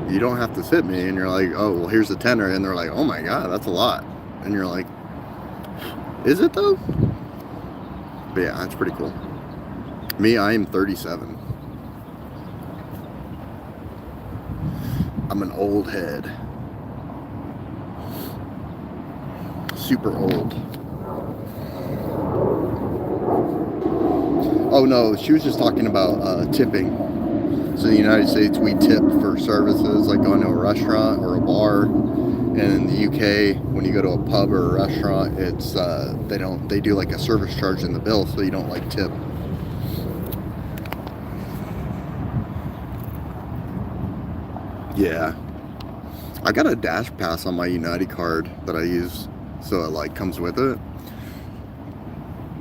you don't have to tip me. And you're like, oh, well, here's the tenner. And they're like, oh my God, that's a lot. And you're like, is it though? But yeah, that's pretty cool. Me, I am 37. I'm an old head. Super old. Oh no, she was just talking about tipping. So in the United States, we tip for services like going to a restaurant or a bar. And in the UK, when you go to a pub or a restaurant, it's they do like a service charge in the bill, so you don't like tip. Yeah. I got a Dash Pass on my United card that I use, so it like comes with it.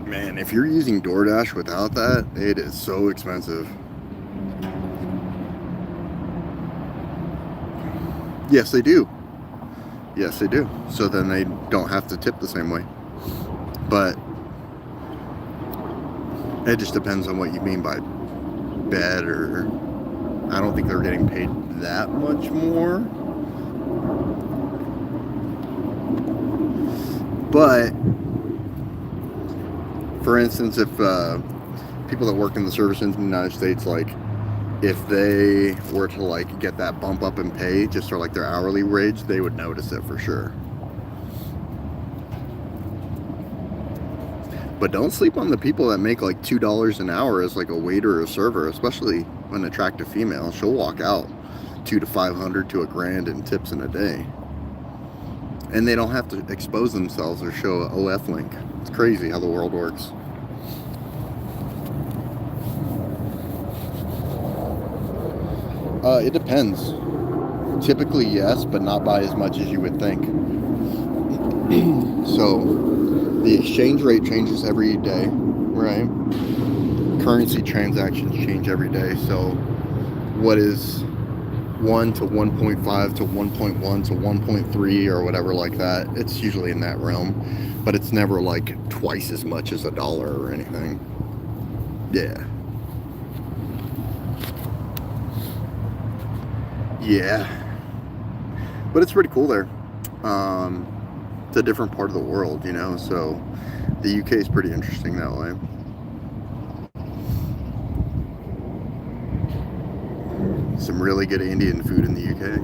Man, if you're using DoorDash without that, it is so expensive. Yes, they do. Yes, they do. So then they don't have to tip the same way. But it just depends on what you mean by better. I don't think they're getting paid that much more. But for instance, if people that work in the service in the United States, like if they were to like get that bump up in pay just for like their hourly wage, they would notice it for sure. But don't sleep on the people that make like $2 an hour as like a waiter or a server, especially an attractive female. She'll walk out $200 to $500 to $1,000 in tips in a day. And they don't have to expose themselves or show an OF link. It's crazy how the world works. It depends. Typically, yes, but not by as much as you would think. So, the exchange rate changes every day, right? Currency transactions change every day. So, what is 1 to 1.5 to 1.1 to 1.3 or whatever like that, it's usually in that realm. But it's never like twice as much as $1 or anything. Yeah. Yeah, but it's pretty cool there. It's a different part of the world, you know, so the UK is pretty interesting that way. Some really good Indian food in the UK,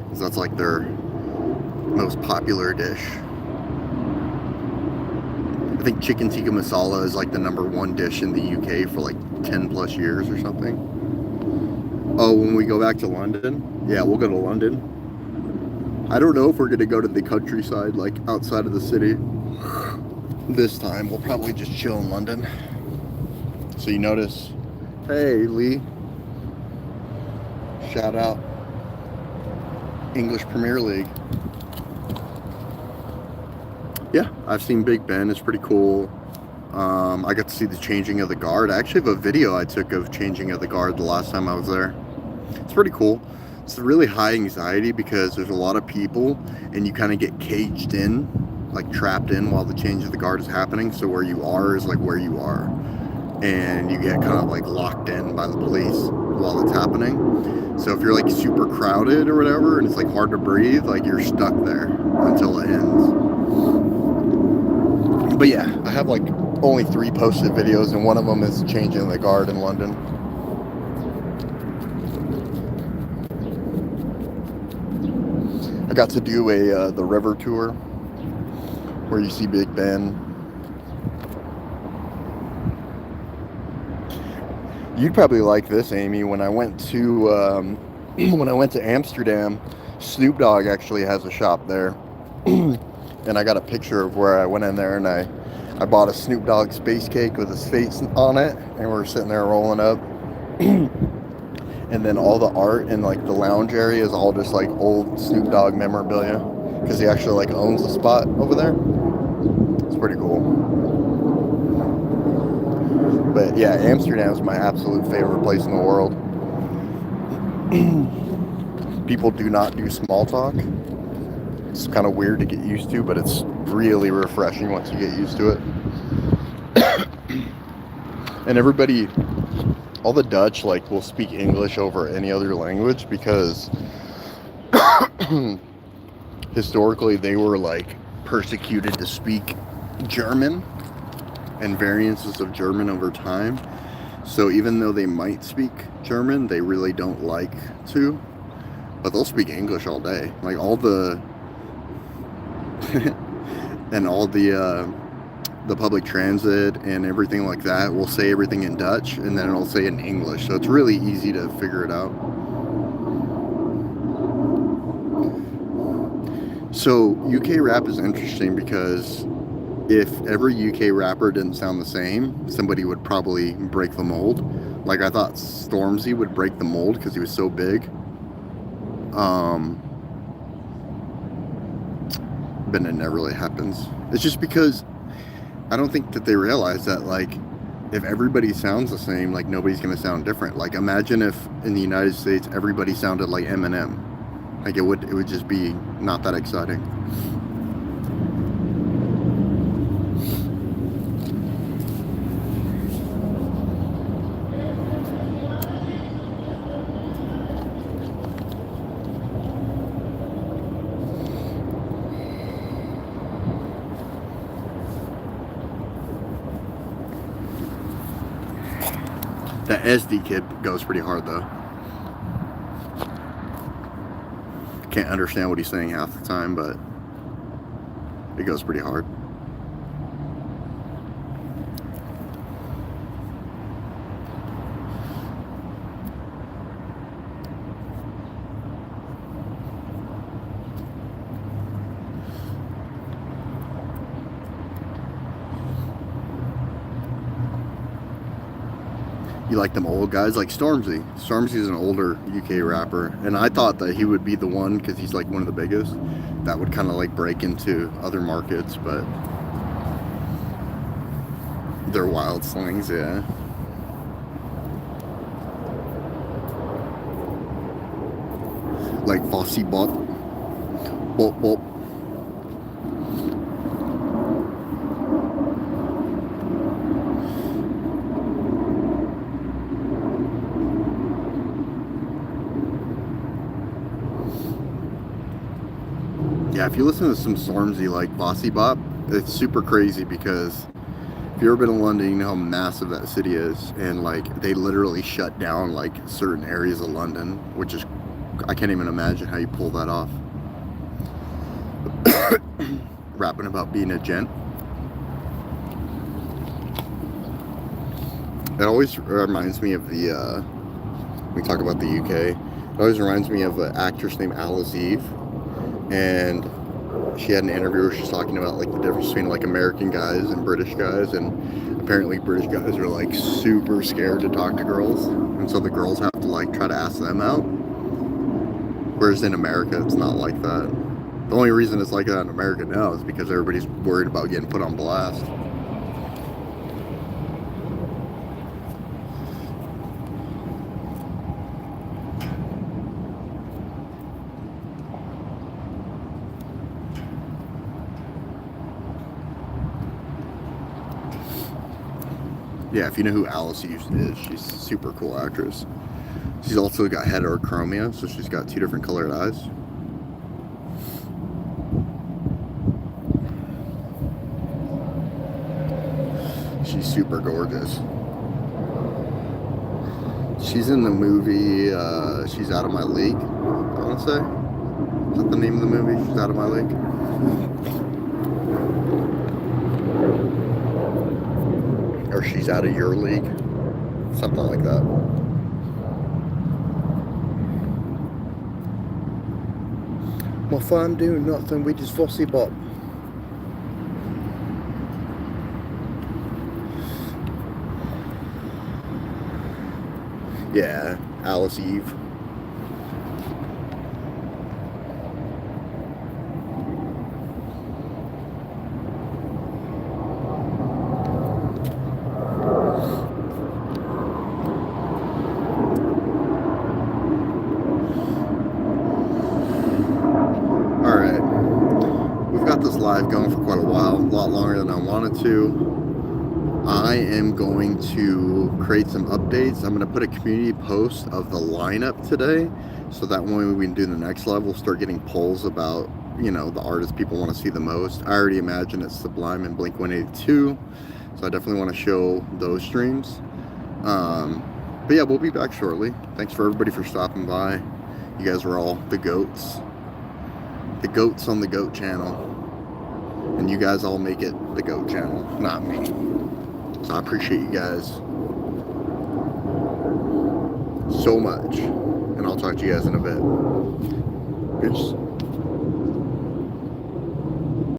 because that's like their most popular dish. I think chicken tikka masala is like the #1 dish in the UK for like 10 plus years or something. Oh, when we go back to London? Yeah, we'll go to London. I don't know if we're going to go to the countryside, like outside of the city. This time, we'll probably just chill in London. So you notice, hey, Lee. Shout out English Premier League. Yeah, I've seen Big Ben. It's pretty cool. I got to see the changing of the guard. I actually have a video I took of changing of the guard the last time I was there. It's pretty cool. It's really high anxiety because there's a lot of people and you kind of get caged in, like trapped in while the change of the guard is happening. So where you are is like where you are. And you get kind of like locked in by the police while it's happening. So if you're like super crowded or whatever and it's like hard to breathe, like you're stuck there until it ends. But yeah, I have like only 3 posted videos and one of them is changing the guard in London. I got to do the river tour where you see Big Ben. You'd probably like this, Amy. When I went to Amsterdam, Snoop Dogg actually has a shop there. And I got a picture of where I went in there and I bought a Snoop Dogg space cake with his face on it, and we're sitting there rolling up. And then all the art in like the lounge area is all just like old Snoop Dogg memorabilia, because he actually like owns the spot over there. It's pretty cool. But yeah, Amsterdam is my absolute favorite place in the world. People do not do small talk. It's kind of weird to get used to, but it's really refreshing once you get used to it. And everybody, all the Dutch, like, will speak English over any other language because historically they were, like, persecuted to speak German and variances of German over time. So even though they might speak German, they really don't like to. But they'll speak English all day. Like, all the... and all the public transit and everything like that will say everything in Dutch, and then it'll say in English. So it's really easy to figure it out. So UK rap is interesting because if every UK rapper didn't sound the same, somebody would probably break the mold. Like, I thought Stormzy would break the mold because he was so big. But it never really happens. It's just because I don't think that they realize that, like, if everybody sounds the same, like, nobody's gonna sound different. Like, imagine if in the United States everybody sounded like Eminem. Like, it would just be not that exciting. That SD kid goes pretty hard though. Can't understand what he's saying half the time, but it goes pretty hard. You like them old guys like Stormzy. Stormzy's an older UK rapper, and I thought that he would be the one because he's like one of the biggest that would kind of like break into other markets, but they're wild slings, yeah. Like Fossy Bop, Bop Bop. Yeah, if you listen to some Stormzy like Fossy Bop, it's super crazy because if you've ever been to London, you know how massive that city is, and like they literally shut down like certain areas of London, which is, I can't even imagine how you pull that off. Rapping about being a gent. It always reminds me of the, we talk about the UK, it always reminds me of an actress named Alice Eve. And she had an interview where she's talking about like the difference between like American guys and British guys, and apparently British guys are like super scared to talk to girls, and so the girls have to like try to ask them out, whereas in America it's not like that. The only reason it's like that in America now is because everybody's worried about getting put on blast. Yeah, if you know who Alice Eve is, she's a super cool actress. She's also got heterochromia, so she's got 2 different colored eyes. She's super gorgeous. She's in the movie, She's Out of My League, I want to say. Is that the name of the movie? She's Out of My League? Or She's Out of Your League, something like that. My fam doing nothing, we just Fossy Bop. Yeah, Alice Eve. This live going for quite a while, a lot longer than I wanted to. I am going to create some updates. I'm going to put a community post of the lineup today, so that when we can do the next live, we'll start getting polls about, you know, the artists people want to see the most. I already imagine it's Sublime and Blink-182, so I definitely want to show those streams. But yeah, we'll be back shortly. Thanks for everybody for stopping by. You guys are all the goats. The goats on the GOAT channel. And you guys all make it the GOAT channel, not me. So I appreciate you guys so much. And I'll talk to you guys in a bit. Peace.